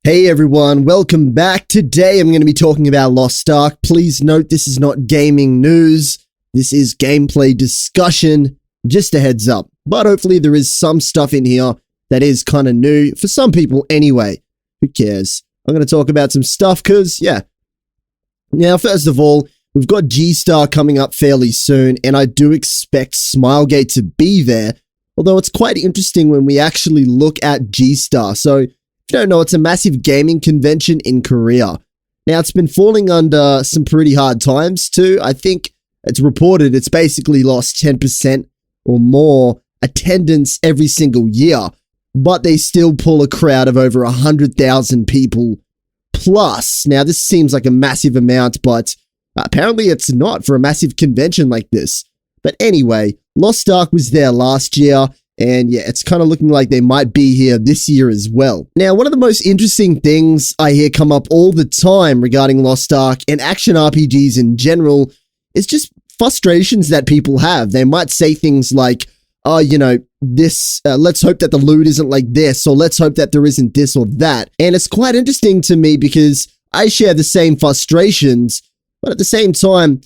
Hey everyone, welcome back. Today I'm going to be talking about Lost Ark. Please note this is not gaming news. This is gameplay discussion. Just a heads up. But hopefully there is some stuff in here that is kind of new. For some people anyway. Who cares? I'm going to talk about some stuff because, yeah. Now, first of all, we've got G-Star coming up fairly soon, and I do expect SmileGate to be there. Although it's quite interesting when we actually look at G-Star. So, if you don't know, it's a massive gaming convention in Korea. Now, it's been falling under some pretty hard times too. I think it's reported it's basically lost 10% or more attendance every single year, but they still pull a crowd of over 100,000 people plus. Now, this seems like a massive amount, but apparently it's not for a massive convention like this. But anyway, Lost Ark was there last year. And yeah, it's kind of looking like they might be here this year as well. Now, one of the most interesting things I hear come up all the time regarding Lost Ark and action RPGs in general is just frustrations that people have. They might say things like, oh, you know, this, let's hope that the loot isn't like this, or let's hope that there isn't this or that. And it's quite interesting to me because I share the same frustrations, but at the same time,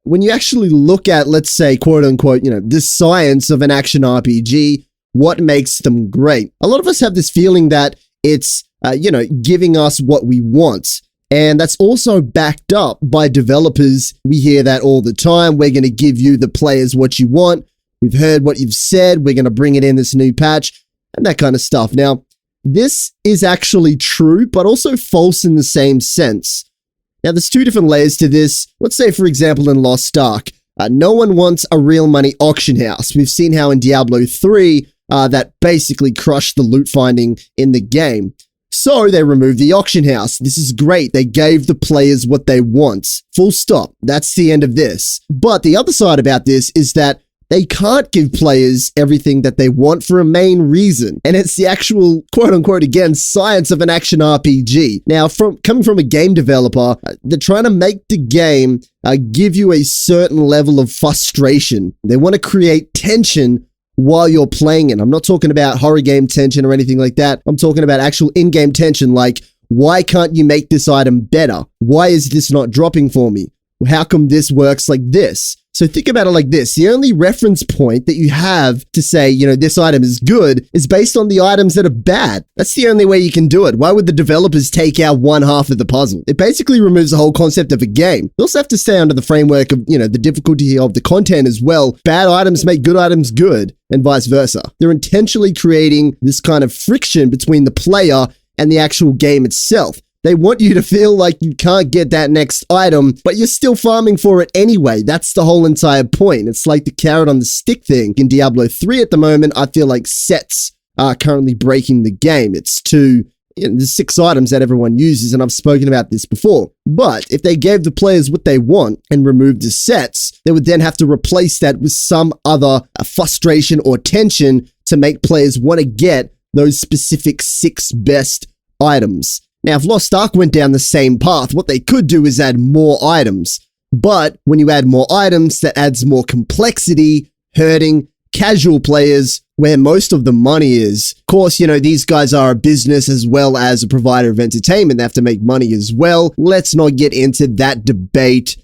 when you actually look at, let's say, quote unquote, you know, the science of an action RPG, what makes them great? A lot of us have this feeling that it's, you know, giving us what we want. And that's also backed up by developers. We hear that all the time. We're going to give you, the players, what you want. We've heard what you've said. We're going to bring it in this new patch and that kind of stuff. Now, this is actually true, but also false in the same sense. Now, there's two different layers to this. Let's say, for example, in Lost Ark, no one wants a real money auction house. We've seen how in Diablo 3, that basically crushed the loot finding in the game. So they removed the auction house. This is great. They gave the players what they want. Full stop. That's the end of this. But the other side about this is that they can't give players everything that they want for a main reason. And it's the actual, quote unquote, again, science of an action RPG. Now, coming from a game developer, they're trying to make the game give you a certain level of frustration. They want to create tension while you're playing it. I'm not talking about horror game tension or anything like that. I'm talking about actual in-game tension, like, why can't you make this item better? Why is this not dropping for me? How come this works like this? So think about it like this. The only reference point that you have to say, you know, this item is good is based on the items that are bad. That's the only way you can do it. Why would the developers take out one half of the puzzle? It basically removes the whole concept of a game. You also have to stay under the framework of, you know, the difficulty of the content as well. Bad items make good items good and vice versa. They're intentionally creating this kind of friction between the player and the actual game itself. They want you to feel like you can't get that next item, but you're still farming for it anyway. That's the whole entire point. It's like the carrot on the stick thing. In Diablo 3 at the moment, I feel like sets are currently breaking the game. It's the 6 items that everyone uses, and I've spoken about this before. But if they gave the players what they want and removed the sets, they would then have to replace that with some other frustration or tension to make players want to get those specific 6 best items. Now, if Lost Ark went down the same path, what they could do is add more items. But when you add more items, that adds more complexity, hurting casual players where most of the money is. Of course, you know, these guys are a business as well as a provider of entertainment. They have to make money as well. Let's not get into that debate.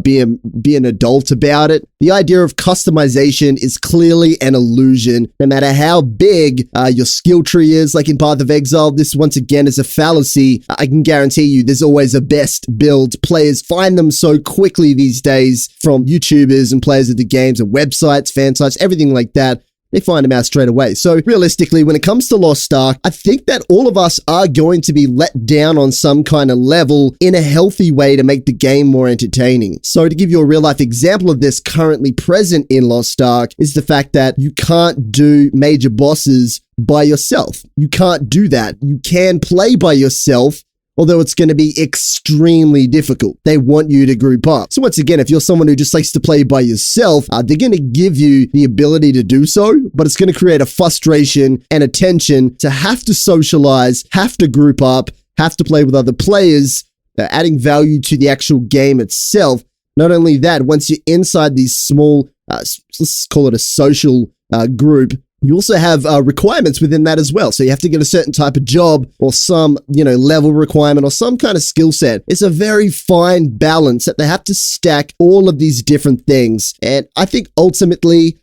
Be an adult about it. The idea of customization is clearly an illusion. No matter how big your skill tree is, like in Path of Exile, this once again is a fallacy. I can guarantee you there's always a best build. Players find them so quickly these days from YouTubers and players of the games and websites, fan sites, everything like that. They find them out straight away. So realistically, when it comes to Lost Ark, I think that all of us are going to be let down on some kind of level in a healthy way to make the game more entertaining. So to give you a real life example of this currently present in Lost Ark is the fact that you can't do major bosses by yourself. You can't do that. You can play by yourself, although it's going to be extremely difficult. They want you to group up. So once again, if you're someone who just likes to play by yourself, they're going to give you the ability to do so, but it's going to create a frustration and a tension to have to socialize, have to group up, have to play with other players, adding value to the actual game itself. Not only that, once you're inside these small, let's call it a social group, you also have requirements within that as well. So you have to get a certain type of job or some, level requirement or some kind of skill set. It's a very fine balance that they have to stack all of these different things. And I think ultimately,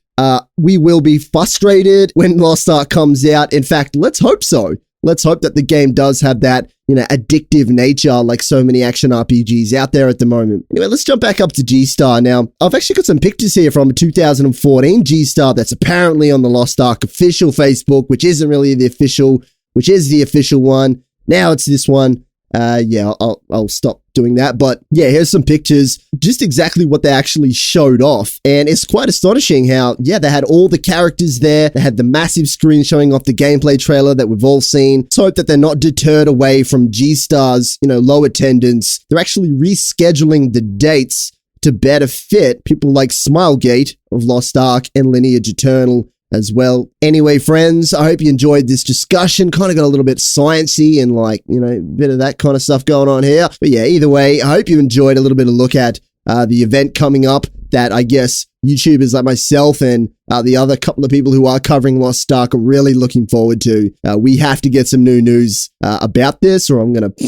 we will be frustrated when Lost Ark comes out. In fact, let's hope so. Let's hope that the game does have that, addictive nature like so many action RPGs out there at the moment. Anyway, let's jump back up to G-Star. Now, I've actually got some pictures here from a 2014 G-Star that's apparently on the Lost Ark official Facebook, which isn't really the official, which is the official one. Now it's this one. I'll stop doing that. But yeah, here's some pictures, just exactly what they actually showed off. And it's quite astonishing how, they had all the characters there. They had the massive screen showing off the gameplay trailer that we've all seen. Let's hope that they're not deterred away from G-Star's, low attendance. They're actually rescheduling the dates to better fit people like SmileGate of Lost Ark and Lineage Eternal as well. Anyway, friends, I hope you enjoyed this discussion. Kind of got a little bit sciencey and a bit of that kind of stuff going on here. But yeah, either way, I hope you enjoyed a little bit of look at the event coming up that I guess YouTubers like myself and the other couple of people who are covering Lost Ark are really looking forward to. We have to get some new news about this, or I'm going to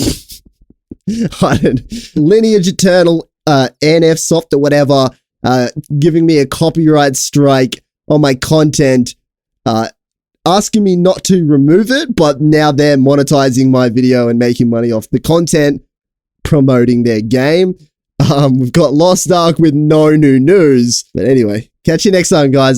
Lineage Eternal, NF Soft or whatever, giving me a copyright strike on my content, asking me not to remove it, but now they're monetizing my video and making money off the content, promoting their game. We've got Lost Ark with no new news. But anyway, catch you next time, guys.